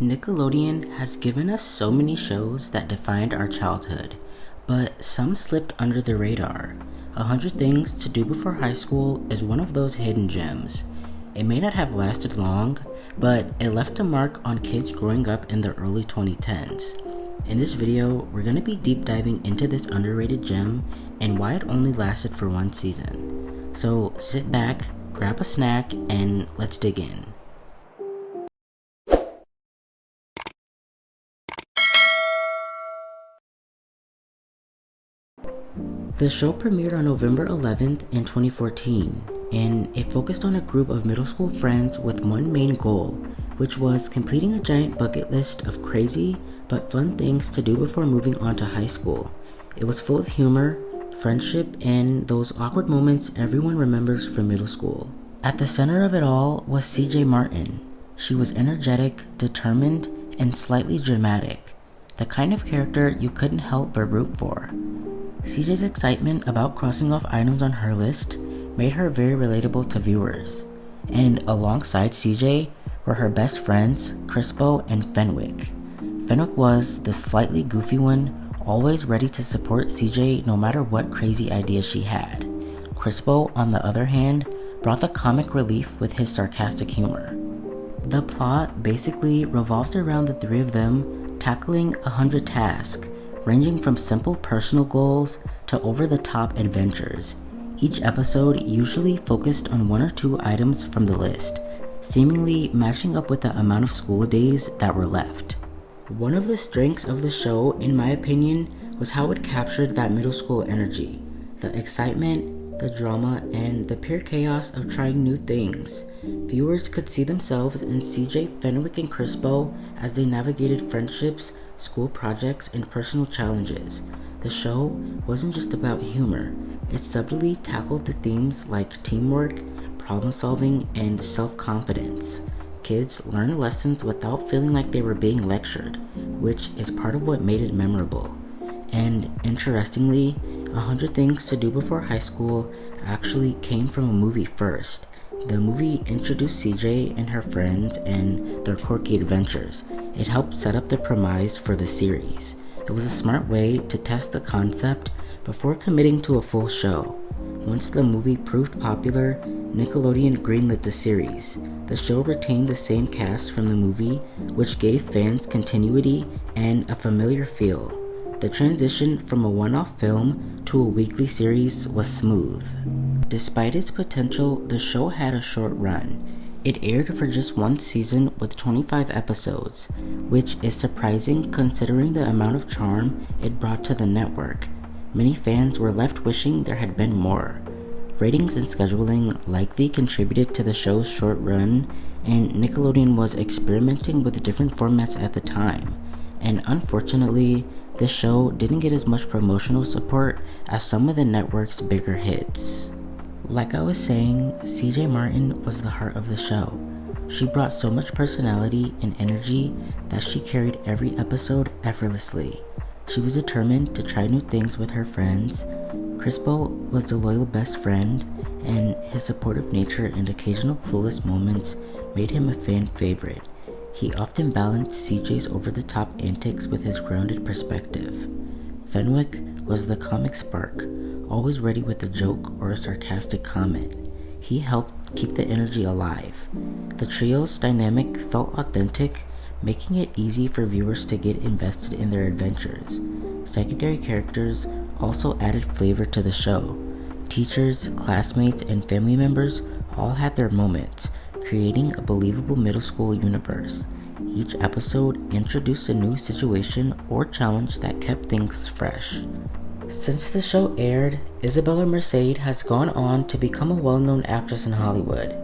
Nickelodeon has given us so many shows that defined our childhood, but some slipped under the radar. 100 Things to Do Before High School is one of those hidden gems. It may not have lasted long, but it left a mark on kids growing up in the early 2010s. In this video, we're going to be deep diving into this underrated gem and why it only lasted for one season. So sit back, grab a snack, and let's dig in. The show premiered on November 11th in 2014, and it focused on a group of middle school friends with one main goal, which was completing a giant bucket list of crazy but fun things to do before moving on to high school. It was full of humor, friendship, and those awkward moments everyone remembers from middle school. At the center of it all was CJ Martin. She was energetic, determined, and slightly dramatic, the kind of character you couldn't help but root for. CJ's excitement about crossing off items on her list made her very relatable to viewers, and alongside CJ were her best friends, Crispo and Fenwick. Fenwick was the slightly goofy one, always ready to support CJ no matter what crazy ideas she had. Crispo, on the other hand, brought the comic relief with his sarcastic humor. The plot basically revolved around the three of them tackling 100 tasks, ranging from simple personal goals to over-the-top adventures. Each episode usually focused on one or two items from the list, seemingly matching up with the amount of school days that were left. One of the strengths of the show, in my opinion, was how it captured that middle school energy, the excitement, the drama, and the pure chaos of trying new things. Viewers could see themselves in CJ, Fenwick, and Crispo as they navigated friendships, school projects, and personal challenges. The show wasn't just about humor. It subtly tackled the themes like teamwork, problem solving, and self-confidence. Kids learned lessons without feeling like they were being lectured, which is part of what made it memorable. And interestingly, 100 Things to Do Before High School actually came from a movie first. The movie introduced CJ and her friends and their quirky adventures. It helped set up the premise for the series. It was a smart way to test the concept before committing to a full show. Once the movie proved popular, Nickelodeon greenlit the series. The show retained the same cast from the movie, which gave fans continuity and a familiar feel. The transition from a one-off film to a weekly series was smooth. Despite its potential, the show had a short run. It aired for just one season with 25 episodes, which is surprising considering the amount of charm it brought to the network. Many fans were left wishing there had been more. Ratings and scheduling likely contributed to the show's short run, and Nickelodeon was experimenting with different formats at the time. And unfortunately, the show didn't get as much promotional support as some of the network's bigger hits. Like I was saying, CJ Martin was the heart of the show. She brought so much personality and energy that she carried every episode effortlessly. She was determined to try new things with her friends. Crispo was the loyal best friend, and his supportive nature and occasional clueless moments made him a fan favorite. He often balanced CJ's over-the-top antics with his grounded perspective. Fenwick was the comic spark, always ready with a joke or a sarcastic comment. He helped keep the energy alive. The trio's dynamic felt authentic, making it easy for viewers to get invested in their adventures. Secondary characters also added flavor to the show. Teachers, classmates, and family members all had their moments, creating a believable middle school universe. Each episode introduced a new situation or challenge that kept things fresh. Since the show aired, Isabella Merced has gone on to become a well-known actress in Hollywood.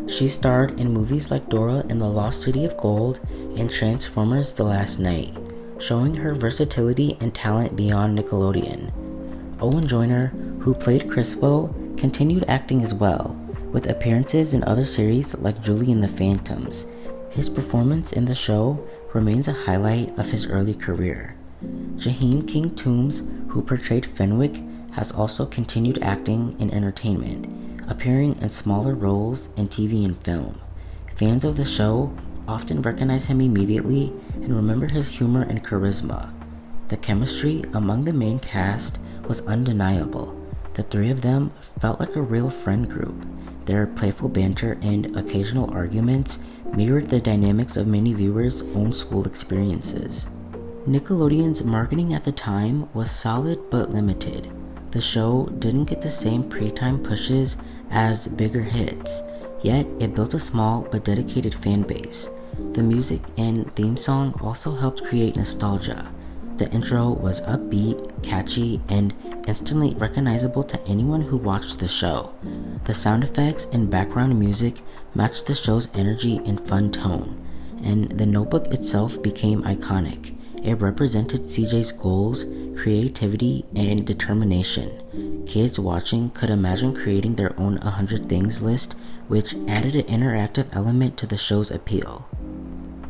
She starred in movies like Dora and the Lost City of Gold and Transformers: The Last Knight, showing her versatility and talent beyond Nickelodeon. Owen Joyner, who played Crispo, continued acting as well, with appearances in other series like Julie and the Phantoms. His performance in the show remains a highlight of his early career. Jaheim King Toombs, who portrayed Fenwick, has also continued acting in entertainment, appearing in smaller roles in TV and film. Fans of the show often recognized him immediately and remembered his humor and charisma. The chemistry among the main cast was undeniable. The three of them felt like a real friend group. Their playful banter and occasional arguments mirrored the dynamics of many viewers' own school experiences. Nickelodeon's marketing at the time was solid but limited. The show didn't get the same pre-time pushes as bigger hits, yet it built a small but dedicated fan base. The music and theme song also helped create nostalgia. The intro was upbeat, catchy, and instantly recognizable to anyone who watched the show. The sound effects and background music matched the show's energy and fun tone, and the notebook itself became iconic. It represented CJ's goals, creativity, and determination. Kids watching could imagine creating their own 100 Things list, which added an interactive element to the show's appeal.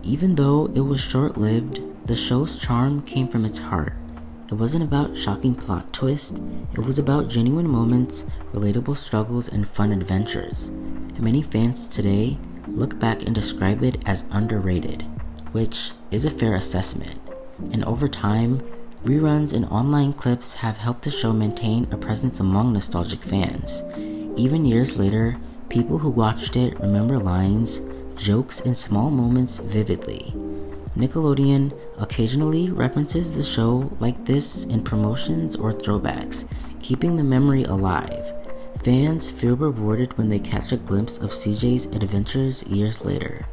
Even though it was short-lived, the show's charm came from its heart. It wasn't about shocking plot twists, it was about genuine moments, relatable struggles, and fun adventures. And many fans today look back and describe it as underrated, which is a fair assessment. And over time, reruns and online clips have helped the show maintain a presence among nostalgic fans. Even years later, people who watched it remember lines, jokes, and small moments vividly. Nickelodeon occasionally references the show like this in promotions or throwbacks, keeping the memory alive. Fans feel rewarded when they catch a glimpse of CJ's adventures years later.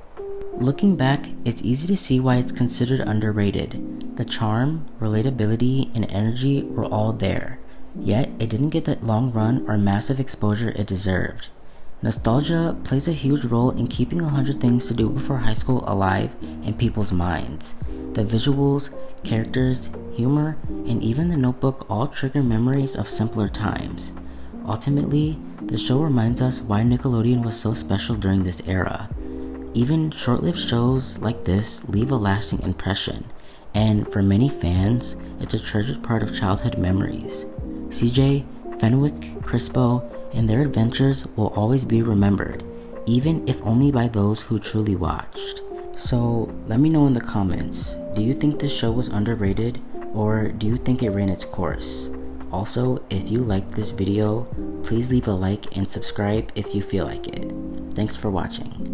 Looking back, it's easy to see why it's considered underrated. The charm, relatability, and energy were all there, yet it didn't get the long run or massive exposure it deserved. Nostalgia plays a huge role in keeping 100 Things to Do Before High School alive in people's minds. The visuals, characters, humor, and even the notebook all trigger memories of simpler times. Ultimately, the show reminds us why Nickelodeon was so special during this era. Even short-lived shows like this leave a lasting impression, and for many fans, it's a treasured part of childhood memories. CJ, Fenwick, Crispo, and their adventures will always be remembered, even if only by those who truly watched. So let me know in the comments, do you think this show was underrated, or do you think it ran its course? Also, if you liked this video, please leave a like and subscribe if you feel like it. Thanks for watching.